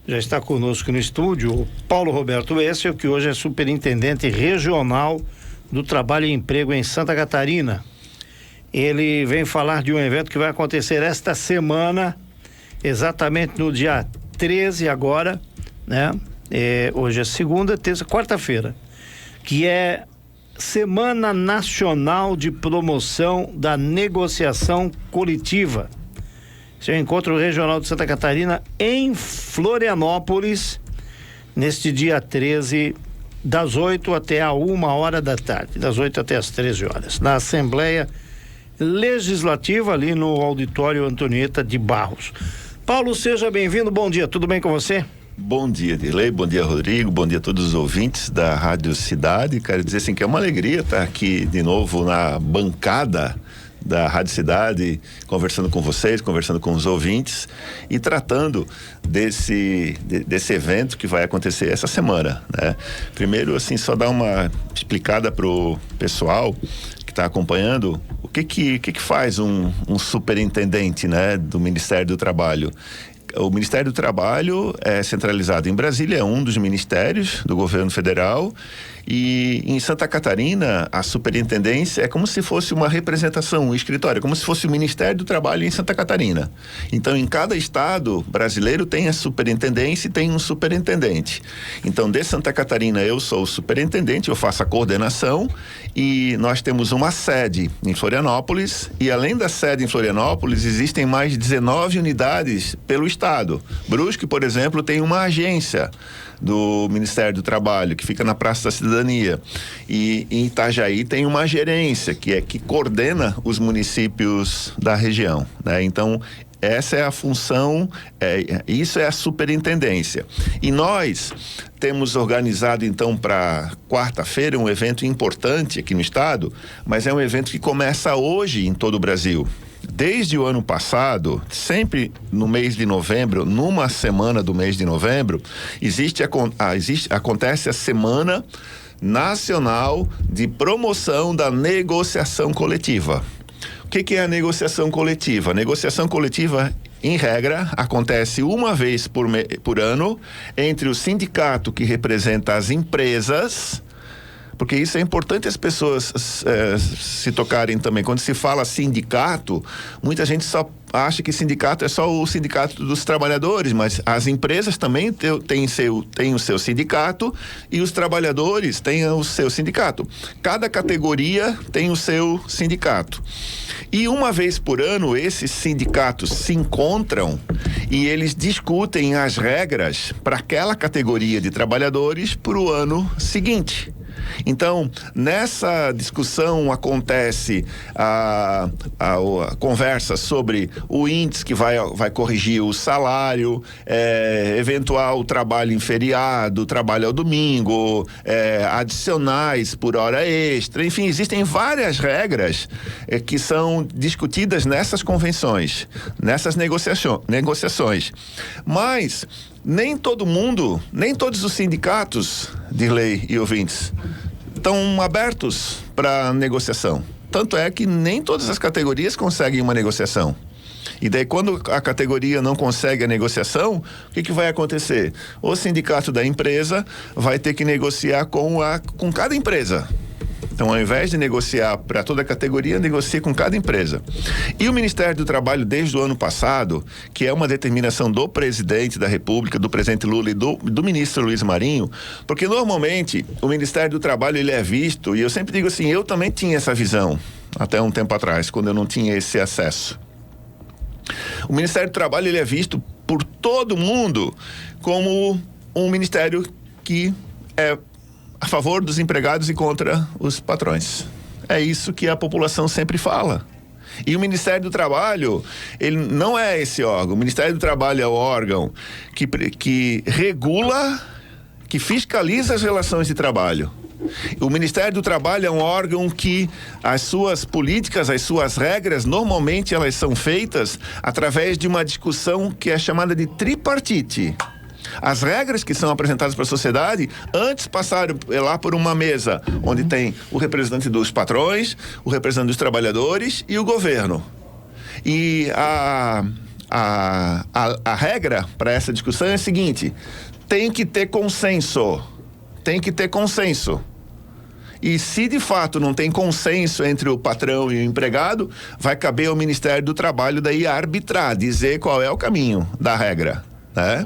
Já está conosco no estúdio o Paulo Roberto Wessel, que hoje é superintendente regional do Trabalho e Emprego em Santa Catarina. Ele vem falar de um evento que vai acontecer esta semana, exatamente no dia 13 agora, né? Hoje é segunda, terça, quarta-feira, que é Semana Nacional de Promoção da Negociação Coletiva. Esse é o Encontro Regional de Santa Catarina em Florianópolis, neste dia 13, das 8 até a 1h da tarde, das 8 até as 13 horas, na Assembleia Legislativa, ali no Auditório Antonieta de Barros. Paulo, seja bem-vindo, bom dia, tudo bem com você? Bom dia, Dirley, bom dia, Rodrigo, bom dia a todos os ouvintes da Rádio Cidade. Quero dizer assim que é uma alegria estar aqui de novo na bancada da Rádio Cidade, conversando com vocês, conversando com os ouvintes e tratando desse evento que vai acontecer essa semana, né? Primeiro, assim, só dar uma explicada pro pessoal que está acompanhando o que faz um superintendente, né, do Ministério do Trabalho. O Ministério do Trabalho é centralizado em Brasília, é um dos ministérios do governo federal, e em Santa Catarina a superintendência é como se fosse uma representação, um escritório, como se fosse o Ministério do Trabalho em Santa Catarina. Então, em cada estado brasileiro tem a superintendência e tem um superintendente. Então, de Santa Catarina eu sou o superintendente, eu faço a coordenação, e nós temos uma sede em Florianópolis, e além da sede em Florianópolis existem mais de 19 unidades pelo estado. Brusque, por exemplo, tem uma agência do Ministério do Trabalho, que fica na Praça da Cidadania, e em Itajaí tem uma gerência que coordena os municípios da região, né? Então, essa é a função, isso é a superintendência. E nós temos organizado então para quarta-feira um evento importante aqui no estado, mas é um evento que começa hoje em todo o Brasil. Desde o ano passado, sempre no mês de novembro, numa semana do mês de novembro, acontece a Semana Nacional de Promoção da Negociação Coletiva. O que é a negociação coletiva? A negociação coletiva, em regra, acontece uma vez por ano entre o sindicato que representa as empresas, porque isso é importante as pessoas se tocarem também. Quando se fala sindicato, muita gente só acha que sindicato é só o sindicato dos trabalhadores, mas as empresas também têm o seu sindicato e os trabalhadores têm o seu sindicato. Cada categoria tem o seu sindicato. E uma vez por ano, esses sindicatos se encontram e eles discutem as regras para aquela categoria de trabalhadores para o ano seguinte. Então, nessa discussão acontece a conversa sobre o índice que vai corrigir o salário, eventual trabalho em feriado, trabalho ao domingo, adicionais por hora extra, enfim, existem várias regras que são discutidas nessas convenções, nessas negociações. Mas nem todos os sindicatos, Dirley e ouvintes, estão abertos para negociação. Tanto é que nem todas as categorias conseguem uma negociação. E daí, quando a categoria não consegue a negociação, o que vai acontecer? O sindicato da empresa vai ter que negociar com cada empresa. Então, ao invés de negociar para toda a categoria, negocia com cada empresa. E o Ministério do Trabalho, desde o ano passado, que é uma determinação do presidente da República, do presidente Lula e do ministro Luiz Marinho, porque normalmente o Ministério do Trabalho ele é visto, e eu sempre digo assim, eu também tinha essa visão, até um tempo atrás, quando eu não tinha esse acesso. O Ministério do Trabalho ele é visto por todo mundo como um ministério que é a favor dos empregados e contra os patrões. É isso que a população sempre fala. E o Ministério do Trabalho, ele não é esse órgão. O Ministério do Trabalho é o órgão que regula, que fiscaliza as relações de trabalho. O Ministério do Trabalho é um órgão que as suas políticas, as suas regras, normalmente elas são feitas através de uma discussão que é chamada de tripartite. As regras que são apresentadas para a sociedade antes passaram lá por uma mesa onde tem o representante dos patrões, o representante dos trabalhadores e o governo. E a a regra para essa discussão é a seguinte: tem que ter consenso. Tem que ter consenso. E se de fato não tem consenso entre o patrão e o empregado, vai caber ao Ministério do Trabalho daí arbitrar, dizer qual é o caminho da regra, né?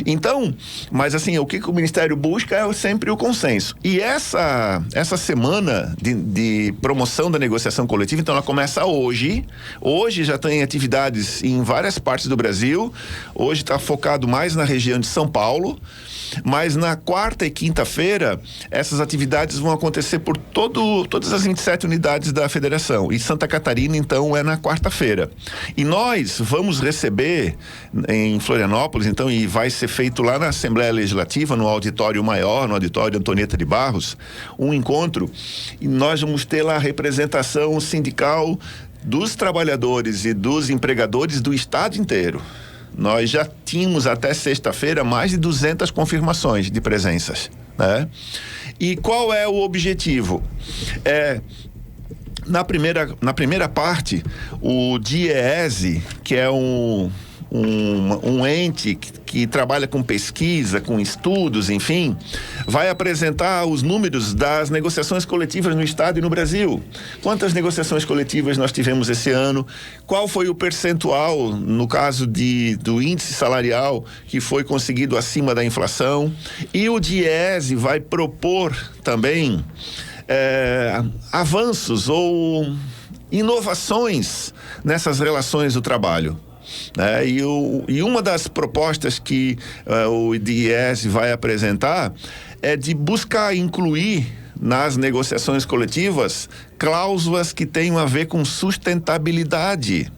Então, mas assim, o que o Ministério busca é sempre o consenso. E essa semana de promoção da negociação coletiva, então ela começa hoje. Hoje já tem atividades em várias partes do Brasil. Hoje está focado mais na região de São Paulo. Mas na quarta e quinta-feira, essas atividades vão acontecer por todas as 27 unidades da federação. E Santa Catarina, então, é na quarta-feira. E nós vamos receber em Florianópolis, então, e vai ser feito lá na Assembleia Legislativa, no auditório maior, no auditório Antonieta de Barros, um encontro, e nós vamos ter lá a representação sindical dos trabalhadores e dos empregadores do estado inteiro. Nós já tínhamos até sexta-feira mais de 200 confirmações de presenças, né? E qual é o objetivo? Na primeira parte, o DIEESE, que é um ente que trabalha com pesquisa, com estudos, enfim, vai apresentar os números das negociações coletivas no estado e no Brasil. Quantas negociações coletivas nós tivemos esse ano? Qual foi o percentual, no caso do índice salarial, que foi conseguido acima da inflação? E o DIEESE vai propor também avanços ou inovações nessas relações do trabalho. E uma das propostas que o DIEESE vai apresentar é de buscar incluir nas negociações coletivas cláusulas que tenham a ver com sustentabilidade.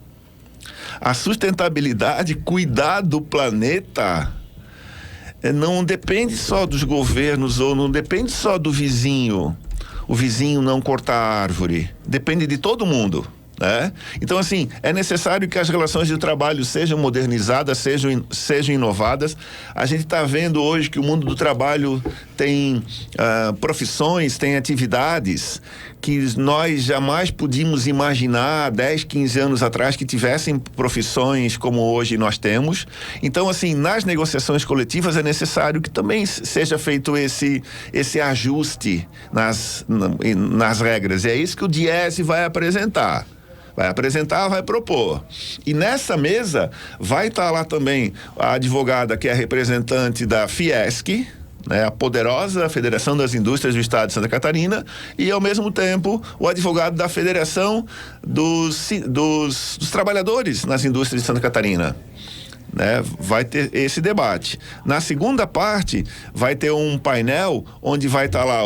A sustentabilidade, cuidar do planeta, não depende só dos governos ou não depende só do vizinho. O vizinho não cortar a árvore, depende de todo mundo. Então, assim, é necessário que as relações de trabalho sejam modernizadas, sejam inovadas. A gente está vendo hoje que o mundo do trabalho tem profissões, tem atividades que nós jamais podíamos imaginar 10, 15 anos atrás que tivessem profissões como hoje nós temos. Então, assim, nas negociações coletivas é necessário que também seja feito esse ajuste nas regras. E é isso que o DIEESE vai apresentar. Vai propor. E nessa mesa vai estar lá também a advogada que é representante da Fiesc, né, a poderosa Federação das Indústrias do Estado de Santa Catarina, e ao mesmo tempo o advogado da Federação dos Trabalhadores nas Indústrias de Santa Catarina. Vai ter esse debate. Na segunda parte vai ter um painel onde vai estar lá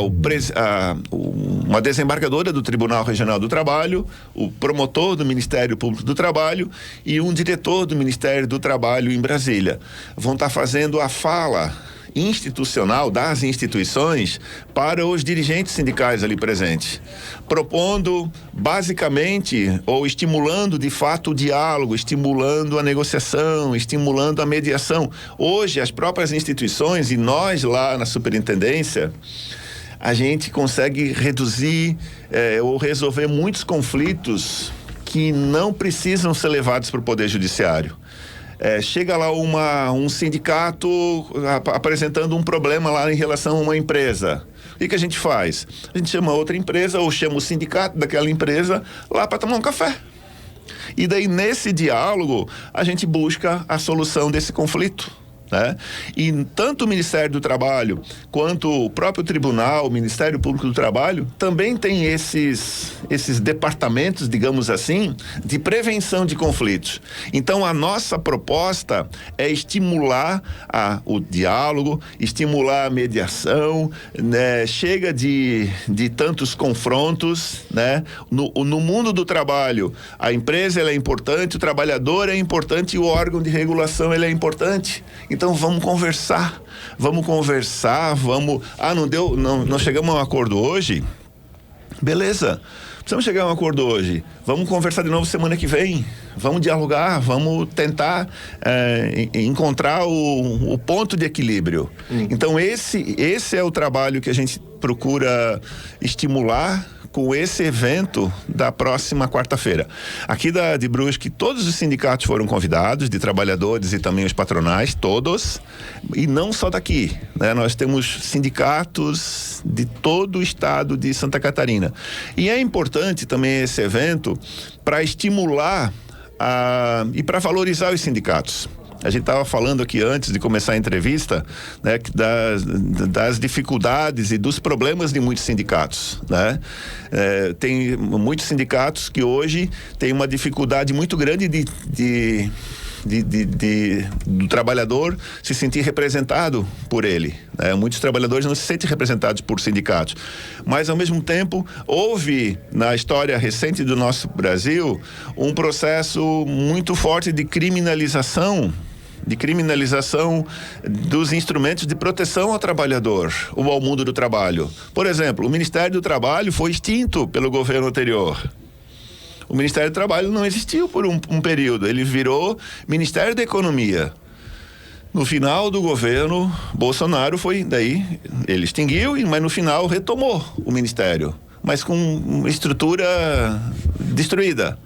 uma desembargadora do Tribunal Regional do Trabalho, o promotor do Ministério Público do Trabalho e um diretor do Ministério do Trabalho em Brasília. Vão estar fazendo a fala institucional das instituições para os dirigentes sindicais ali presentes, propondo basicamente ou estimulando de fato o diálogo, estimulando a negociação, estimulando a mediação. Hoje as próprias instituições e nós lá na superintendência, a gente consegue reduzir ou resolver muitos conflitos que não precisam ser levados para o Poder Judiciário. Chega lá um sindicato apresentando um problema lá em relação a uma empresa. O que a gente faz? A gente chama outra empresa ou chama o sindicato daquela empresa lá para tomar um café. E daí, nesse diálogo, a gente busca a solução desse conflito. E tanto o Ministério do Trabalho quanto o próprio Tribunal, o Ministério Público do Trabalho, também tem esses departamentos, digamos assim, de prevenção de conflitos. Então, a nossa proposta é estimular o diálogo, estimular a mediação, chega de tantos confrontos, No mundo do trabalho, a empresa ela é importante, o trabalhador é importante e o órgão de regulação ele é importante. Então vamos conversar. Não chegamos a um acordo hoje? Beleza, precisamos chegar a um acordo hoje. Vamos conversar de novo semana que vem. Vamos dialogar, vamos tentar encontrar o ponto de equilíbrio. Então esse é o trabalho que a gente procura estimular com esse evento da próxima quarta-feira. Aqui de Brusque, todos os sindicatos foram convidados, de trabalhadores e também os patronais, todos, e não só daqui, né? Nós temos sindicatos de todo o estado de Santa Catarina. E é importante também esse evento para estimular e para valorizar os sindicatos. A gente estava falando aqui antes de começar a entrevista, né, das dificuldades e dos problemas de muitos sindicatos, né? Tem muitos sindicatos que hoje têm uma dificuldade muito grande do trabalhador se sentir representado por ele, né? Muitos trabalhadores não se sentem representados por sindicatos, mas ao mesmo tempo houve na história recente do nosso Brasil um processo muito forte de criminalização dos instrumentos de proteção ao trabalhador ou ao mundo do trabalho. Por exemplo, o Ministério do Trabalho foi extinto pelo governo anterior. O Ministério do Trabalho não existiu por um período, ele virou Ministério da Economia. No final do governo Bolsonaro ele extinguiu, mas no final retomou o Ministério, mas com uma estrutura destruída,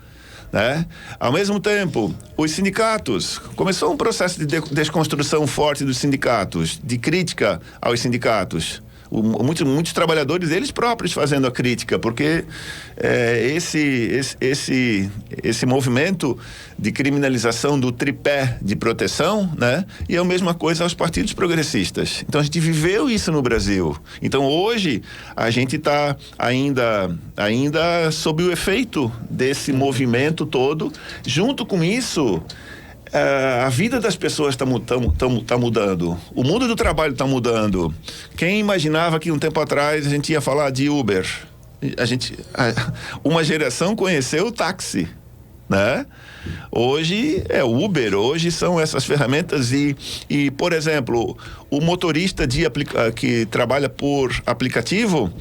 né? Ao mesmo tempo, os sindicatos, começou um processo de desconstrução forte dos sindicatos, de crítica aos sindicatos. Muitos trabalhadores, eles próprios fazendo a crítica, porque esse movimento de criminalização do tripé de proteção, né? E é a mesma coisa aos partidos progressistas. Então a gente viveu isso no Brasil. Então hoje a gente está ainda sob o efeito desse movimento todo. Junto com isso, a vida das pessoas está mudando. O mundo do trabalho está mudando. Quem imaginava que um tempo atrás a gente ia falar de Uber? Uma geração conheceu o táxi, né? Hoje é Uber, hoje são essas ferramentas e por exemplo, o motorista que trabalha por aplicativo,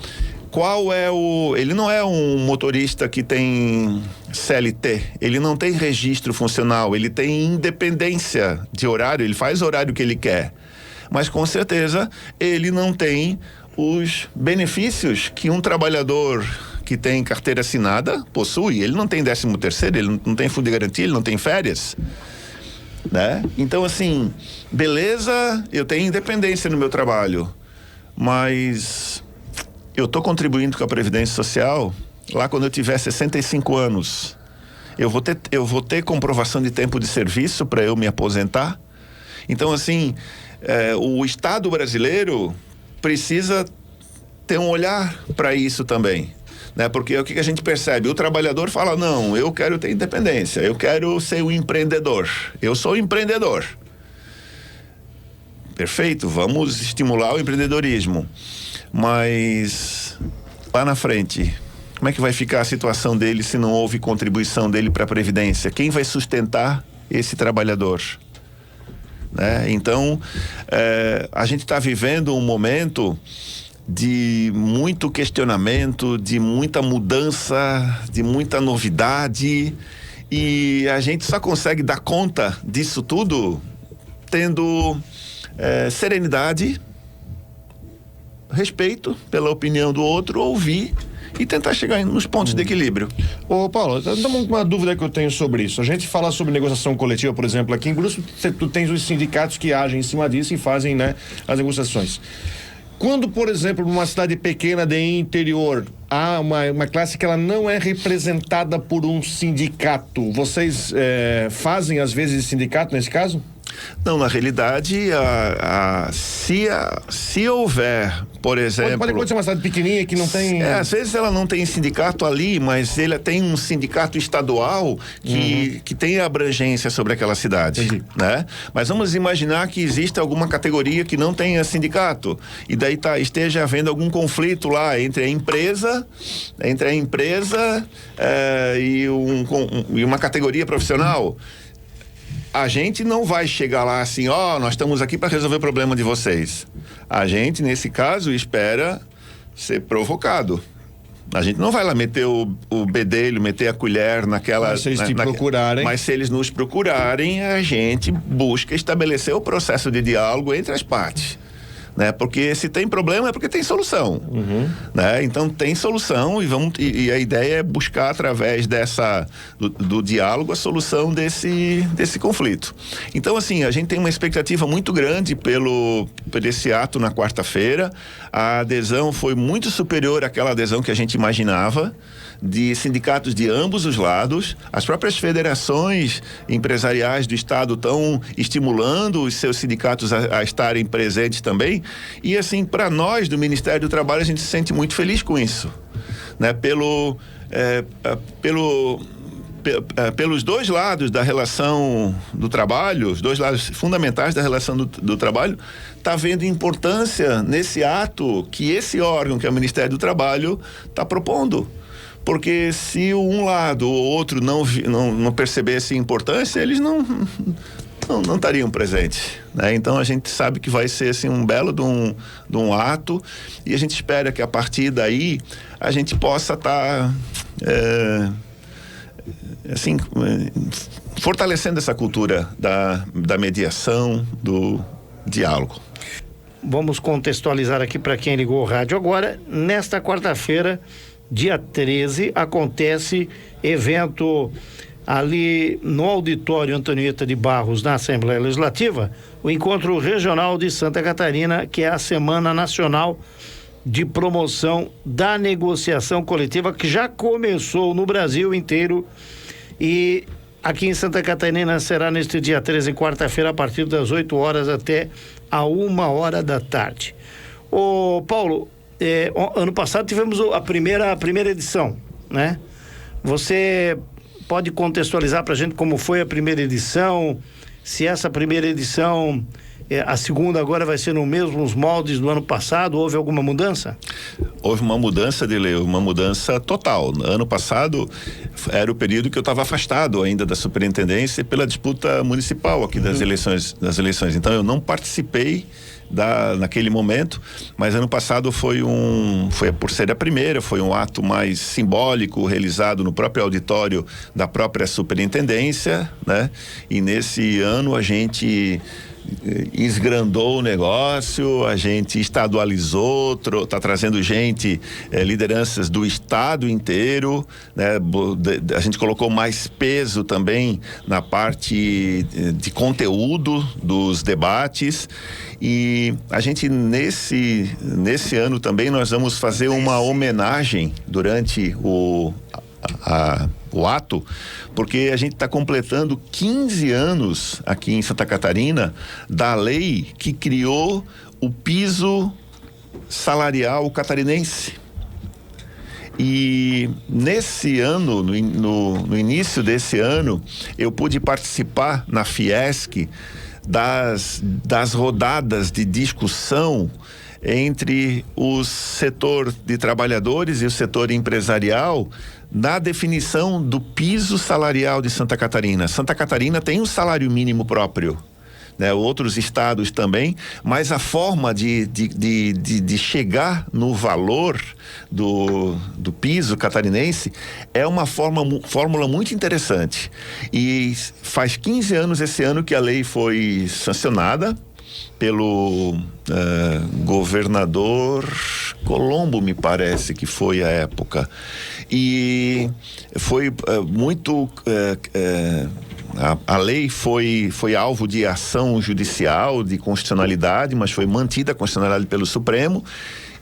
ele não é um motorista que tem CLT, ele não tem registro funcional, ele tem independência de horário, ele faz o horário que ele quer, mas com certeza ele não tem os benefícios que um trabalhador que tem carteira assinada possui. Ele não tem 13º, ele não tem fundo de garantia, ele não tem férias, né? Então assim, beleza, eu tenho independência no meu trabalho, mas eu estou contribuindo com a Previdência Social lá quando eu tiver 65 anos. Eu vou ter comprovação de tempo de serviço para eu me aposentar? Então, assim, o Estado brasileiro precisa ter um olhar para isso também, né? Porque o que a gente percebe? O trabalhador fala, não, eu quero ter independência, eu quero ser um empreendedor, eu sou empreendedor. Perfeito, vamos estimular o empreendedorismo. Mas lá na frente, como é que vai ficar a situação dele se não houve contribuição dele para a Previdência? Quem vai sustentar esse trabalhador? Né? Então, a gente está vivendo um momento de muito questionamento, de muita mudança, de muita novidade, e a gente só consegue dar conta disso tudo tendo serenidade, respeito pela opinião do outro, ouvir e tentar chegar nos pontos de equilíbrio. Ô Paulo, uma dúvida que eu tenho sobre isso. A gente fala sobre negociação coletiva, por exemplo, aqui em Brusque, tu tens os sindicatos que agem em cima disso e fazem, né, as negociações. Quando, por exemplo, numa cidade pequena de interior, há uma classe que ela não é representada por um sindicato, vocês fazem às vezes sindicato nesse caso? Não, na realidade, se houver, por exemplo... Pode acontecer uma cidade pequenininha que não tem... às vezes ela não tem sindicato ali, mas ele tem um sindicato estadual que tem abrangência sobre aquela cidade, né? Mas vamos imaginar que exista alguma categoria que não tenha sindicato, e daí esteja havendo algum conflito lá entre a empresa e uma categoria profissional. A gente não vai chegar lá assim, nós estamos aqui para resolver o problema de vocês. A gente, nesse caso, espera ser provocado. A gente não vai lá meter o bedelho, meter a colher naquela... Mas se eles te procurarem... Mas se eles nos procurarem, a gente busca estabelecer o processo de diálogo entre as partes, né? Porque se tem problema é porque tem solução, né? Então tem solução e a ideia é buscar através do diálogo a solução desse conflito. Então, assim, a gente tem uma expectativa muito grande por esse ato na quarta-feira. A adesão foi muito superior àquela adesão que a gente imaginava, de sindicatos de ambos os lados. As próprias federações empresariais do estado estão estimulando os seus sindicatos a estarem presentes também. E assim, para nós do Ministério do Trabalho, a gente se sente muito feliz com isso, né? Pelos dois lados da relação do trabalho, os dois lados fundamentais da relação do trabalho, está havendo importância nesse ato que esse órgão, que é o Ministério do Trabalho, está propondo. Porque se um lado ou outro não percebesse importância, eles não estariam presentes, né? Então a gente sabe que vai ser assim, um belo de um ato, e a gente espera que a partir daí a gente possa estar assim, fortalecendo essa cultura da mediação, do diálogo. Vamos contextualizar aqui para quem ligou o rádio agora. Nesta quarta-feira, dia 13, acontece evento ali no auditório Antonieta de Barros, na Assembleia Legislativa, o Encontro Regional de Santa Catarina, que é a Semana Nacional de Promoção da Negociação Coletiva, que já começou no Brasil inteiro, e aqui em Santa Catarina será neste dia 13, quarta-feira, a partir das 8 horas até a 1h da tarde. Ô Paulo, ano passado tivemos a primeira edição, né? Você pode contextualizar para a gente como foi a primeira edição, se essa primeira edição, a segunda agora vai ser nos mesmos moldes do ano passado, houve alguma mudança? Houve uma mudança, uma mudança total. Ano passado era o período que eu estava afastado ainda da superintendência pela disputa municipal aqui das eleições. Então eu não participei naquele momento, mas ano passado foi por ser a primeira, foi um ato mais simbólico, realizado no próprio auditório da própria superintendência, né? E nesse ano a gente esgrandou o negócio, a gente estadualizou, tá trazendo gente, lideranças do estado inteiro, né? A gente colocou mais peso também na parte de conteúdo dos debates, e a gente nesse ano também nós vamos fazer uma homenagem durante o ato, porque a gente está completando 15 anos aqui em Santa Catarina da lei que criou o piso salarial catarinense. E nesse ano, no início desse ano, eu pude participar na Fiesc das rodadas de discussão entre o setor de trabalhadores e o setor empresarial na definição do piso salarial de Santa Catarina. Santa Catarina tem um salário mínimo próprio, né? Outros estados também, mas a forma de chegar no valor do piso catarinense é uma fórmula muito interessante. E faz 15 anos esse ano que a lei foi sancionada pelo governador Colombo, me parece que foi a época, e foi muito a lei foi alvo de ação judicial de constitucionalidade, mas foi mantida a constitucionalidade pelo Supremo.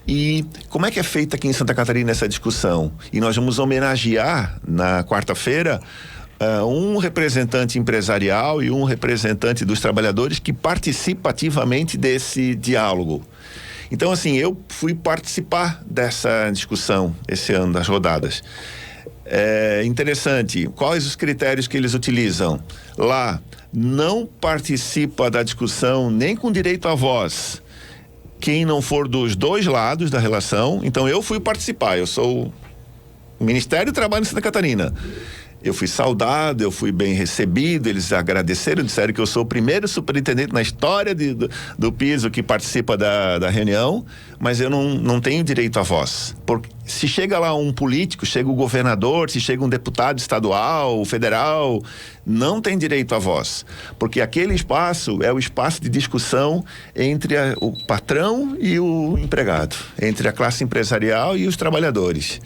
E como é que é feita aqui em Santa Catarina essa discussão? E nós vamos homenagear na quarta-feira um representante empresarial e um representante dos trabalhadores que participa ativamente desse diálogo. Então, assim, eu fui participar dessa discussão esse ano, das rodadas. É interessante, quais os critérios que eles utilizam? Lá, não participa da discussão nem com direito à voz quem não for dos dois lados da relação. Então, eu fui participar, eu sou o Ministério do Trabalho de Santa Catarina. Eu fui saudado, eu fui bem recebido, eles agradeceram, disseram que eu sou o primeiro superintendente na história do piso que participa da reunião, mas eu não tenho direito à voz. se chega lá um político, chega o governador, se chega um deputado estadual, federal, não tem direito à voz, porque aquele espaço é o espaço de discussão entre o patrão e o empregado, entre a classe empresarial e os trabalhadores.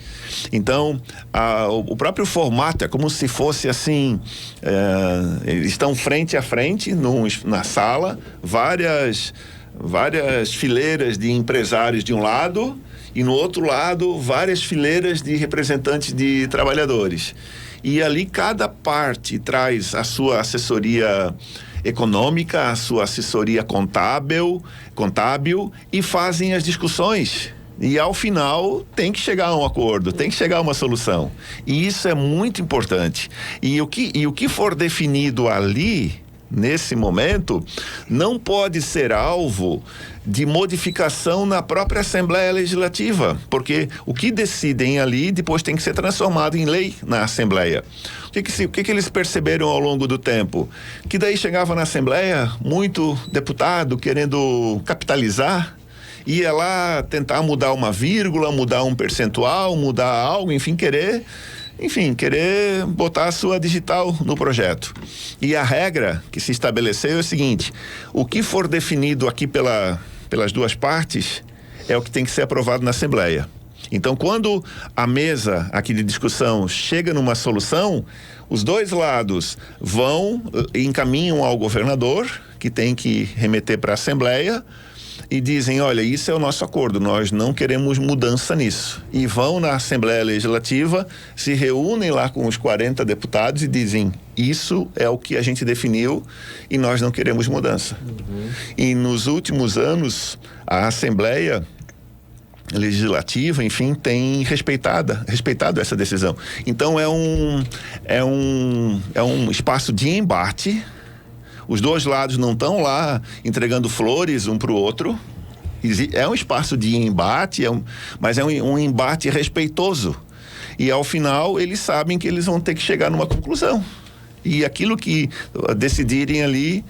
Então, o próprio formato é como se fosse assim, eles estão frente a frente na sala, várias fileiras de empresários de um lado, e no outro lado várias fileiras de representantes de trabalhadores, e ali cada parte traz a sua assessoria econômica, a sua assessoria contábil, e fazem as discussões, e ao final tem que chegar a um acordo, tem que chegar a uma solução, e isso é muito importante. E o que for definido ali nesse momento não pode ser alvo de modificação na própria Assembleia Legislativa, porque o que decidem ali depois tem que ser transformado em lei na Assembleia. O que eles perceberam ao longo do tempo? Que daí chegava na Assembleia muito deputado querendo capitalizar, ia lá tentar mudar uma vírgula, mudar um percentual, mudar algo, enfim, querer botar a sua digital no projeto. E a regra que se estabeleceu é o seguinte: o que for definido aqui pelas duas partes é o que tem que ser aprovado na Assembleia. Então, quando a mesa aqui de discussão chega numa solução, os dois lados vão e encaminham ao governador, que tem que remeter para a Assembleia, e dizem: olha, isso é o nosso acordo, nós não queremos mudança nisso. E vão na Assembleia Legislativa, se reúnem lá com os 40 deputados e dizem: isso é o que a gente definiu e nós não queremos mudança. E nos últimos anos, a Assembleia Legislativa, enfim, tem respeitado essa decisão. Então é um espaço de embate. Os dois lados não estão lá entregando flores um para o outro. É um espaço de embate, mas é um embate respeitoso. E ao final eles sabem que eles vão ter que chegar numa conclusão. E aquilo que decidirem ali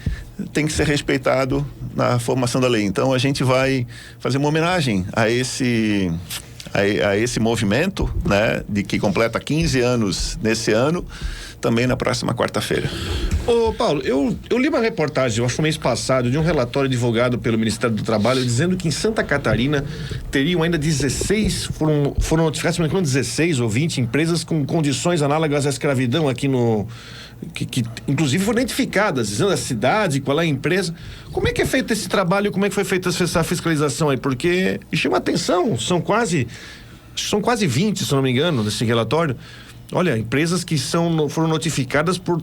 tem que ser respeitado na formação da lei. Então a gente vai fazer uma homenagem a esse movimento, né, de que completa 15 anos nesse ano, também na próxima quarta-feira. Ô Paulo, eu li uma reportagem, eu acho, no mês passado, de um relatório divulgado pelo Ministério do Trabalho, dizendo que em Santa Catarina teriam ainda 16, foram notificadas, se não me engano, 16 ou 20 empresas com condições análogas à escravidão aqui que inclusive foram identificadas, dizendo a cidade, qual é a empresa. Como é que é feito esse trabalho, como é que foi feita essa fiscalização aí? Porque chama atenção, são quase 20, se não me engano, nesse relatório. Olha, empresas que foram notificadas por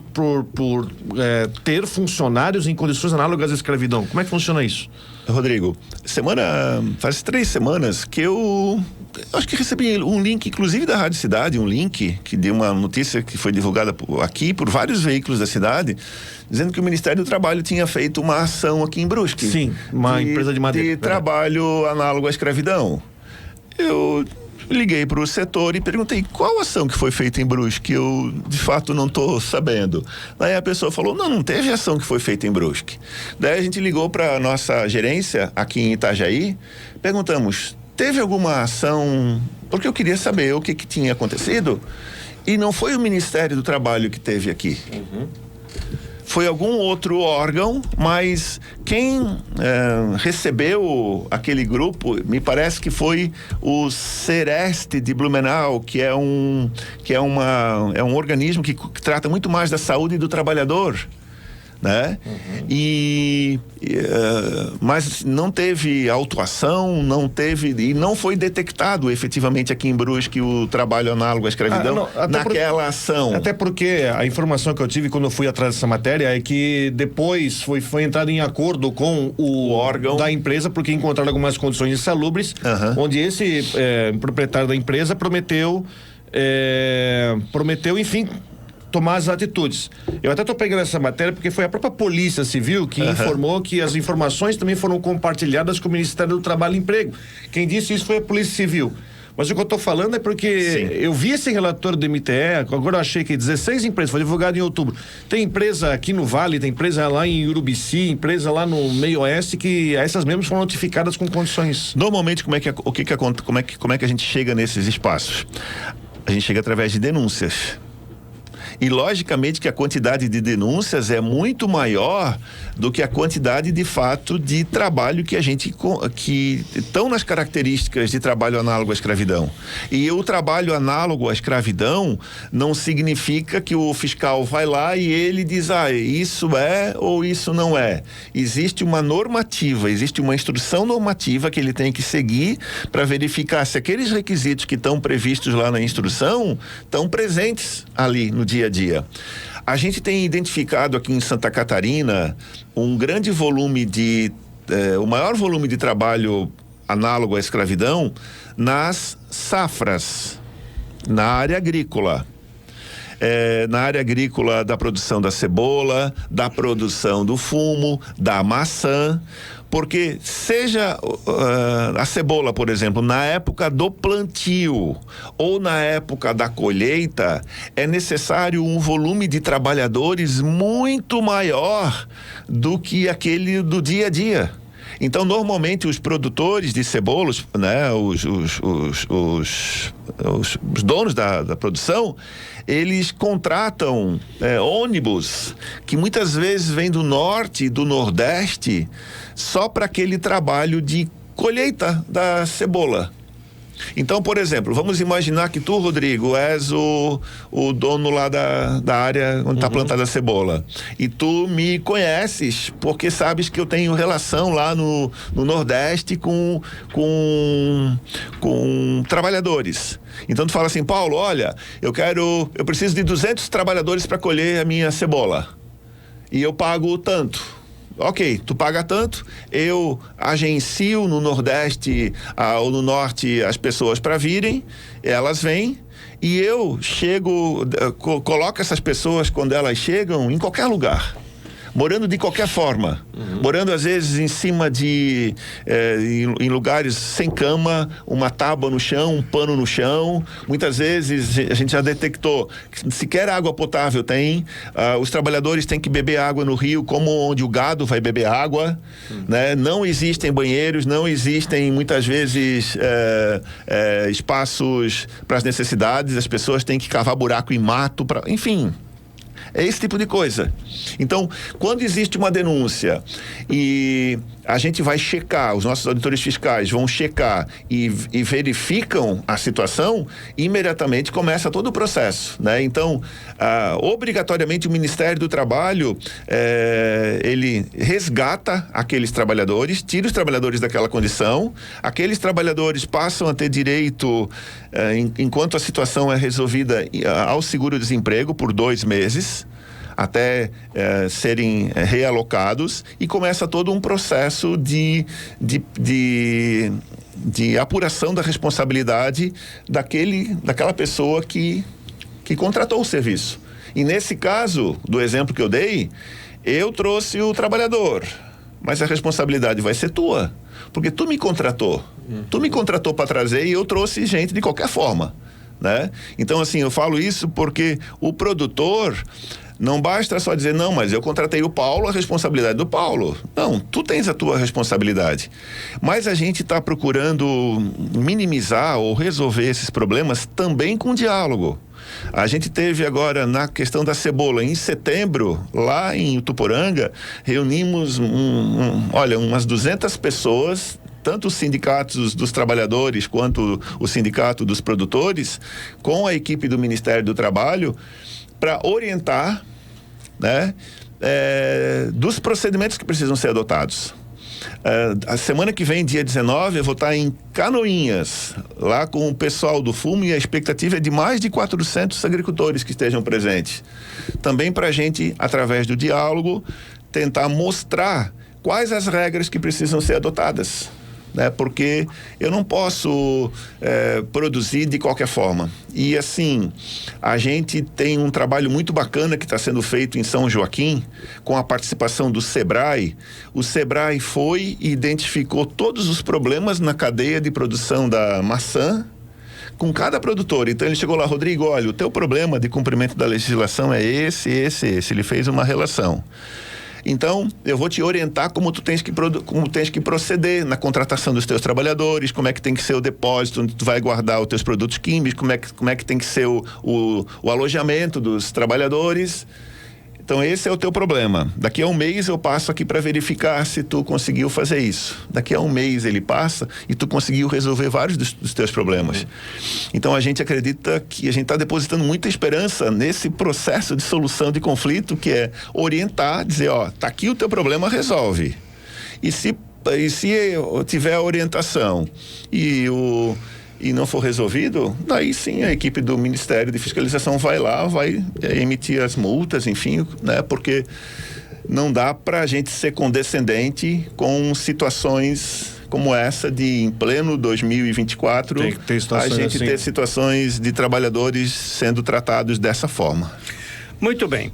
ter funcionários em condições análogas à escravidão. Como é que funciona isso? Rodrigo, faz 3 semanas que eu acho que recebi um link, inclusive da Rádio Cidade, um link que deu uma notícia que foi divulgada aqui por vários veículos da cidade, dizendo que o Ministério do Trabalho tinha feito uma ação aqui em Brusque. Sim, uma empresa de madeira. De trabalho análogo à escravidão. Eu liguei para o setor e perguntei qual ação que foi feita em Brusque, eu de fato não estou sabendo. Daí a pessoa falou: não teve ação que foi feita em Brusque. Daí a gente ligou para a nossa gerência aqui em Itajaí, perguntamos: teve alguma ação? Porque eu queria saber o que tinha acontecido, e não foi o Ministério do Trabalho que teve aqui. Foi algum outro órgão, mas quem recebeu aquele grupo, me parece que foi o Sereste de Blumenau, que é um organismo que trata muito mais da saúde do trabalhador, né? Mas não teve autuação, e não foi detectado efetivamente aqui em Brusque o trabalho análogo à escravidão naquela ação. Até porque a informação que eu tive quando eu fui atrás dessa matéria é que depois foi entrado em acordo com o órgão da empresa, porque encontraram algumas condições insalubres, onde esse proprietário da empresa prometeu, enfim, tomar as atitudes. Eu até estou pegando essa matéria porque foi a própria Polícia Civil que informou que as informações também foram compartilhadas com o Ministério do Trabalho e Emprego. Quem disse isso foi a Polícia Civil. Mas o que eu estou falando é porque Sim. eu vi esse relatório do MTE, agora eu achei que 16 empresas, foi divulgado em outubro. Tem empresa aqui no Vale, tem empresa lá em Urubici, empresa lá no Meio Oeste, que essas mesmas foram notificadas com condições. Normalmente, como é que a gente chega nesses espaços? A gente chega através de denúncias. E logicamente que a quantidade de denúncias é muito maior do que a quantidade de fato de trabalho que estão nas características de trabalho análogo à escravidão. E o trabalho análogo à escravidão não significa que o fiscal vai lá e ele diz, isso é ou isso não é. Existe uma normativa, existe uma instrução normativa que ele tem que seguir para verificar se aqueles requisitos que estão previstos lá na instrução estão presentes ali no dia a dia. A gente tem identificado aqui em Santa Catarina um grande volume o maior volume de trabalho análogo à escravidão nas safras, na área agrícola. Na área agrícola da produção da cebola, da produção do fumo, da maçã, porque seja a cebola, por exemplo, na época do plantio ou na época da colheita, é necessário um volume de trabalhadores muito maior do que aquele do dia a dia. Então, normalmente, os produtores de cebolas, né, os donos da produção, eles contratam ônibus que muitas vezes vêm do norte e do nordeste só para aquele trabalho de colheita da cebola. Então, por exemplo, vamos imaginar que tu, Rodrigo, és o dono lá da área onde está plantada a cebola. E tu me conheces, porque sabes que eu tenho relação lá no Nordeste com trabalhadores. Então tu fala assim, Paulo, olha, eu preciso de 200 trabalhadores para colher a minha cebola. E eu pago tanto. Ok, tu paga tanto, eu agencio no Nordeste ou no Norte as pessoas para virem, elas vêm e eu coloco essas pessoas quando elas chegam em qualquer lugar. Morando de qualquer forma, morando às vezes em cima em lugares sem cama, uma tábua no chão, um pano no chão. Muitas vezes a gente já detectou que sequer água potável tem. Os trabalhadores têm que beber água no rio, como onde o gado vai beber água, né? Não existem banheiros, não existem muitas vezes espaços para as necessidades. As pessoas têm que cavar buraco em mato, enfim. É esse tipo de coisa. Então, quando existe uma denúncia e a gente vai checar, os nossos auditores fiscais vão checar e verificam a situação, imediatamente começa todo o processo, né? Então, obrigatoriamente o Ministério do Trabalho, ele resgata aqueles trabalhadores, tira os trabalhadores daquela condição, aqueles trabalhadores passam a ter direito, enquanto a situação é resolvida, ao seguro-desemprego por 2 meses, até serem realocados, e começa todo um processo de apuração da responsabilidade daquela pessoa que contratou o serviço. E nesse caso, do exemplo que eu dei, eu trouxe o trabalhador, mas a responsabilidade vai ser tua, porque tu me contratou. Tu me contratou para trazer e eu trouxe gente de qualquer forma, né? Então, assim, eu falo isso porque o produtor não basta só dizer, não, mas eu contratei o Paulo, a responsabilidade do Paulo. Não, tu tens a tua responsabilidade. Mas a gente está procurando minimizar ou resolver esses problemas também com diálogo. A gente teve agora, na questão da cebola, em setembro, lá em Utuporanga, reunimos umas 200 pessoas, tanto os sindicatos dos trabalhadores quanto o sindicato dos produtores, com a equipe do Ministério do Trabalho, para orientar, né, dos procedimentos que precisam ser adotados. A semana que vem, dia 19, eu vou estar em Canoinhas, lá com o pessoal do fumo, e a expectativa é de mais de 400 agricultores que estejam presentes. Também para a gente, através do diálogo, tentar mostrar quais as regras que precisam ser adotadas, né? Porque eu não posso produzir de qualquer forma. E assim, a gente tem um trabalho muito bacana que está sendo feito em São Joaquim, com a participação do SEBRAE. O SEBRAE foi e identificou todos os problemas na cadeia de produção da maçã com cada produtor. Então ele chegou lá, Rodrigo, olha, o teu problema de cumprimento da legislação é esse. Ele fez uma relação. Então, eu vou te orientar como tu tens que proceder na contratação dos teus trabalhadores, como é que tem que ser o depósito onde tu vai guardar os teus produtos químicos, como é que tem que ser o alojamento dos trabalhadores. Então, esse é o teu problema. Daqui a um mês eu passo aqui para verificar se tu conseguiu fazer isso. Daqui a um mês ele passa e tu conseguiu resolver vários dos teus problemas. Então, a gente acredita que a gente está depositando muita esperança nesse processo de solução de conflito, que é orientar, dizer, ó, tá aqui o teu problema, resolve. E se tiver a orientação e não for resolvido, daí sim a equipe do Ministério de Fiscalização vai lá, vai emitir as multas, enfim, né? Porque não dá para a gente ser condescendente com situações como essa de, em pleno 2024, a gente ter situações de trabalhadores sendo tratados dessa forma. Muito bem.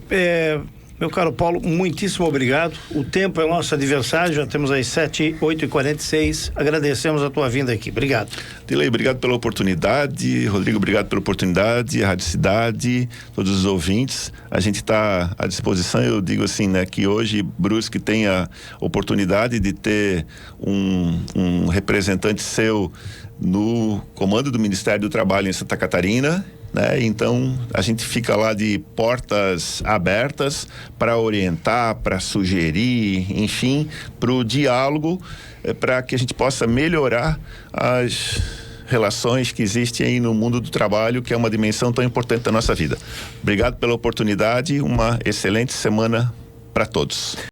Meu caro Paulo, muitíssimo obrigado. O tempo é nosso adversário, já temos aí 8h46. Agradecemos a tua vinda aqui. Obrigado. Dilei, obrigado pela oportunidade. Rodrigo, obrigado pela oportunidade. A Rádio Cidade, todos os ouvintes. A gente está à disposição. Eu digo assim, né, que hoje Brusque tem a oportunidade de ter um representante seu no comando do Ministério do Trabalho em Santa Catarina. Né? Então a gente fica lá de portas abertas para orientar, para sugerir, enfim, para o diálogo, para que a gente possa melhorar as relações que existem aí no mundo do trabalho, que é uma dimensão tão importante da nossa vida. Obrigado pela oportunidade, uma excelente semana para todos.